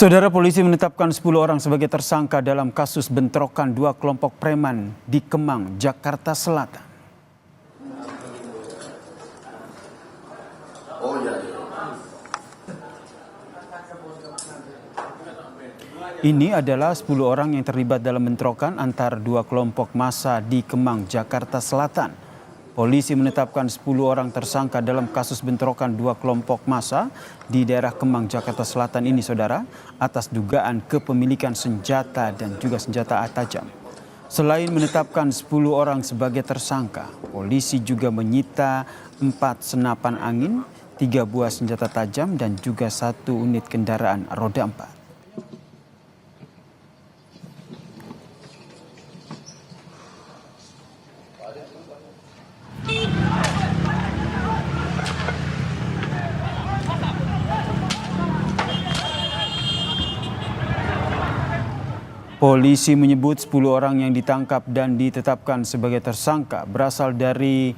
Saudara, polisi menetapkan 10 orang sebagai tersangka dalam kasus bentrokan dua kelompok preman di Kemang, Jakarta Selatan. Ini adalah 10 orang yang terlibat dalam bentrokan antar dua kelompok massa di Kemang, Jakarta Selatan. Polisi menetapkan 10 orang tersangka dalam kasus bentrokan dua kelompok massa di daerah Kemang, Jakarta Selatan ini, saudara, atas dugaan kepemilikan senjata dan juga senjata tajam. Selain menetapkan 10 orang sebagai tersangka, polisi juga menyita 4 senapan angin, 3 buah senjata tajam dan juga 1 unit kendaraan roda 4. Polisi menyebut 10 orang yang ditangkap dan ditetapkan sebagai tersangka berasal dari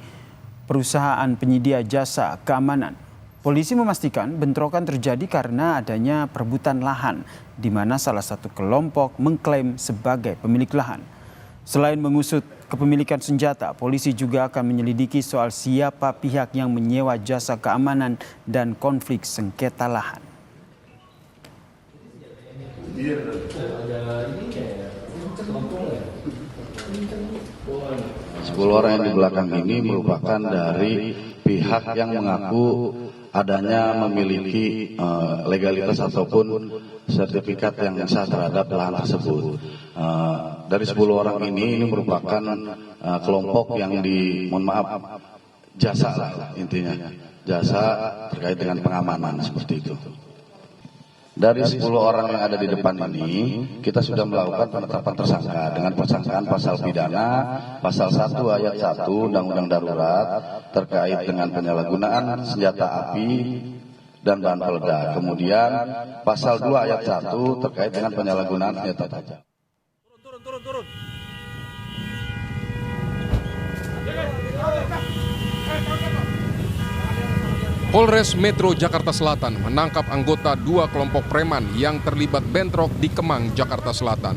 perusahaan penyedia jasa keamanan. Polisi memastikan bentrokan terjadi karena adanya perebutan lahan, di mana salah satu kelompok mengklaim sebagai pemilik lahan. Selain mengusut kepemilikan senjata, polisi juga akan menyelidiki soal siapa pihak yang menyewa jasa keamanan dan konflik sengketa lahan. 10 orang yang di belakang ini merupakan dari pihak yang mengaku adanya memiliki legalitas ataupun sertifikat yang sah terhadap lahan tersebut. Dari 10 orang ini merupakan kelompok yang jasa lah intinya, jasa terkait dengan pengamanan seperti itu. Dari 10 orang yang ada di depan ini, kita sudah melakukan penetapan tersangka dengan persangkaan pasal pidana, pasal 1 ayat 1 Undang-Undang Darurat terkait dengan penyalahgunaan senjata api dan bahan peledak. Kemudian pasal 2 ayat 1 terkait dengan penyalahgunaan senjata tajam. Turun. Polres Metro Jakarta Selatan menangkap anggota dua kelompok preman yang terlibat bentrok di Kemang, Jakarta Selatan.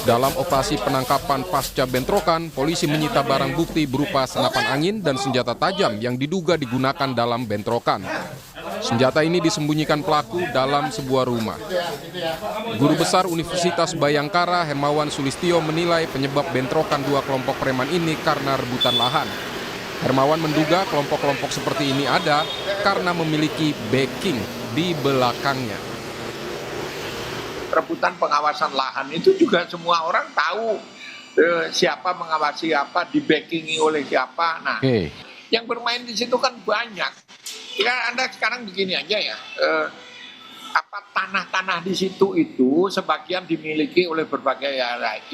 Dalam operasi penangkapan pasca bentrokan, polisi menyita barang bukti berupa senapan angin dan senjata tajam yang diduga digunakan dalam bentrokan. Senjata ini disembunyikan pelaku dalam sebuah rumah. Guru Besar Universitas Bayangkara Hermawan Sulistyo menilai penyebab bentrokan dua kelompok preman ini karena rebutan lahan. Hermawan menduga kelompok-kelompok seperti ini ada karena memiliki backing di belakangnya. Rebutan pengawasan lahan itu juga semua orang tahu siapa mengawasi apa, di backingi oleh siapa. Nah, yang bermain di situ kan banyak. Ya, Anda sekarang begini aja ya, tanah-tanah di situ itu sebagian dimiliki oleh berbagai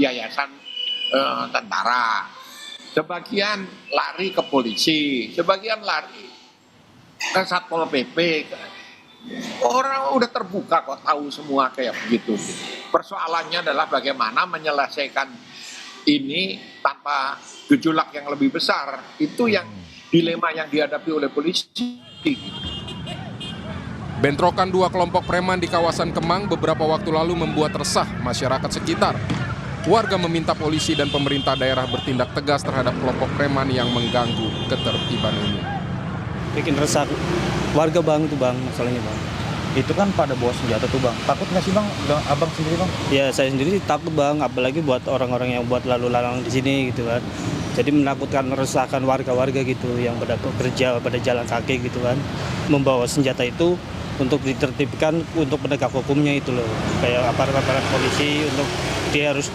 yayasan tentara. Sebagian lari ke polisi, sebagian lari ke Satpol PP. Orang udah terbuka kok, tahu semua kayak begitu. Persoalannya adalah bagaimana menyelesaikan ini tanpa gejolak yang lebih besar. Itu yang dilema yang dihadapi oleh polisi. Bentrokan dua kelompok preman di kawasan Kemang beberapa waktu lalu membuat resah masyarakat sekitar. Warga meminta polisi dan pemerintah daerah bertindak tegas terhadap kelompok preman yang mengganggu ketertiban umum. Bikin resah warga bang, itu bang, masalahnya bang. Itu kan pada bawa senjata tuh bang. Takut nggak sih bang, abang sendiri bang? Ya saya sendiri takut bang, apalagi buat orang-orang yang buat lalu lalang di sini gitu kan. Jadi menakutkan, meresahkan warga-warga gitu yang pada bekerja pada jalan kaki gitu kan. Membawa senjata itu untuk ditertibkan untuk penegak hukumnya itu loh. Kayak aparat-aparat polisi untuk dia harus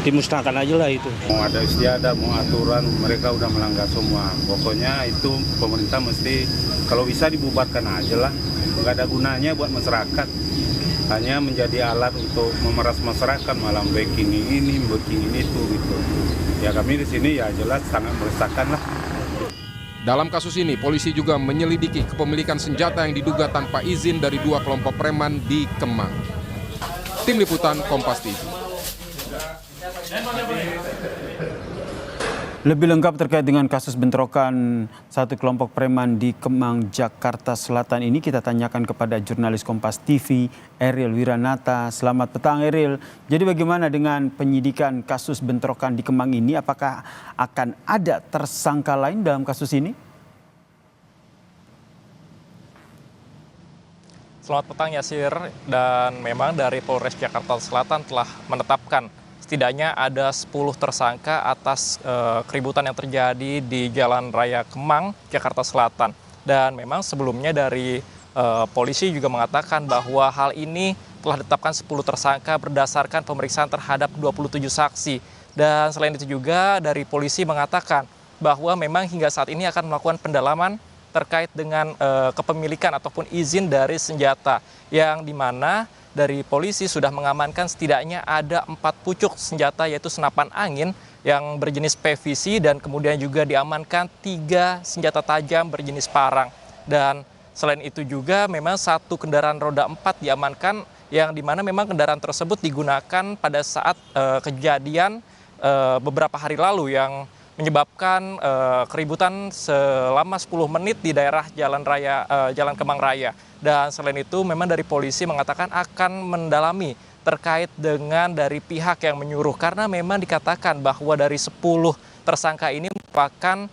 dimusnahkan aja lah itu. Mau ada istiadat, mau aturan, mereka udah melanggar semua. Pokoknya itu pemerintah mesti kalau bisa dibubarkan aja lah. Nggak ada gunanya buat masyarakat. Hanya menjadi alat untuk memeras masyarakat, malah backing ini, backing itu gitu. Ya kami di sini ya jelas sangat meresahkan lah. Dalam kasus ini, polisi juga menyelidiki kepemilikan senjata yang diduga tanpa izin dari dua kelompok preman di Kemang. Tim Liputan Kompas TV. Lebih lengkap terkait dengan kasus bentrokan satu kelompok preman di Kemang, Jakarta Selatan ini kita tanyakan kepada jurnalis Kompas TV, Eril Wiranata. Selamat petang Eril. Jadi bagaimana dengan penyidikan kasus bentrokan di Kemang ini? Apakah akan ada tersangka lain dalam kasus ini? Selamat petang Yasir, dan memang dari Polres Jakarta Selatan telah menetapkan setidaknya ada 10 tersangka atas keributan yang terjadi di Jalan Raya Kemang, Jakarta Selatan. Dan memang sebelumnya dari polisi juga mengatakan bahwa hal ini telah ditetapkan 10 tersangka berdasarkan pemeriksaan terhadap 27 saksi. Dan selain itu juga dari polisi mengatakan bahwa memang hingga saat ini akan melakukan pendalaman terkait dengan kepemilikan ataupun izin dari senjata, yang dimana dari polisi sudah mengamankan setidaknya ada 4 pucuk senjata, yaitu senapan angin yang berjenis PVC, dan kemudian juga diamankan 3 senjata tajam berjenis parang. Dan selain itu juga memang 1 kendaraan roda 4 diamankan, yang dimana memang kendaraan tersebut digunakan pada saat kejadian beberapa hari lalu yang menyebabkan keributan selama 10 menit di daerah Jalan Kemang Raya. Dan selain itu memang dari polisi mengatakan akan mendalami terkait dengan dari pihak yang menyuruh, karena memang dikatakan bahwa dari 10 tersangka ini merupakan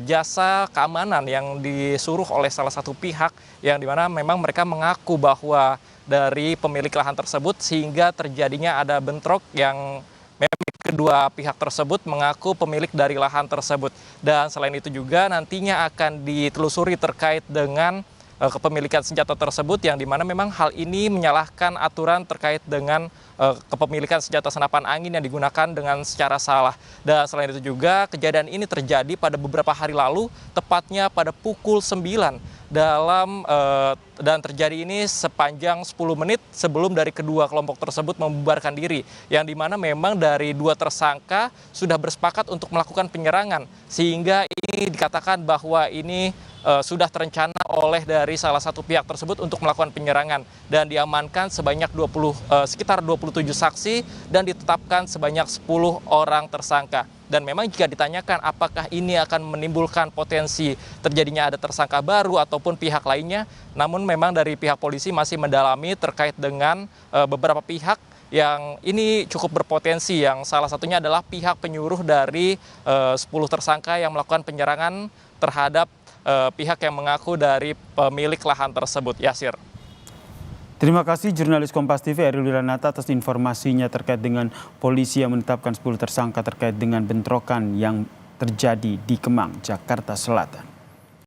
jasa keamanan yang disuruh oleh salah satu pihak, yang dimana memang mereka mengaku bahwa dari pemilik lahan tersebut sehingga terjadinya ada bentrok yang memang kedua pihak tersebut mengaku pemilik dari lahan tersebut. Dan selain itu juga nantinya akan ditelusuri terkait dengan kepemilikan senjata tersebut, yang dimana memang hal ini menyalahkan aturan terkait dengan kepemilikan senjata senapan angin yang digunakan dengan secara salah. Dan selain itu juga kejadian ini terjadi pada beberapa hari lalu, tepatnya pada pukul 9 dan terjadi ini sepanjang 10 menit sebelum dari kedua kelompok tersebut membubarkan diri, yang dimana memang dari 2 tersangka sudah bersepakat untuk melakukan penyerangan, sehingga ini dikatakan bahwa ini sudah terencana oleh dari salah satu pihak tersebut untuk melakukan penyerangan, dan diamankan sekitar 27 saksi dan ditetapkan sebanyak 10 orang tersangka. Dan memang jika ditanyakan apakah ini akan menimbulkan potensi terjadinya ada tersangka baru ataupun pihak lainnya, namun memang dari pihak polisi masih mendalami terkait dengan beberapa pihak yang ini cukup berpotensi, yang salah satunya adalah pihak penyuruh dari 10 tersangka yang melakukan penyerangan terhadap pihak yang mengaku dari pemilik lahan tersebut. Yasir. Terima kasih jurnalis Kompas TV Eril Wiranata atas informasinya terkait dengan polisi yang menetapkan 10 tersangka terkait dengan bentrokan yang terjadi di Kemang, Jakarta Selatan.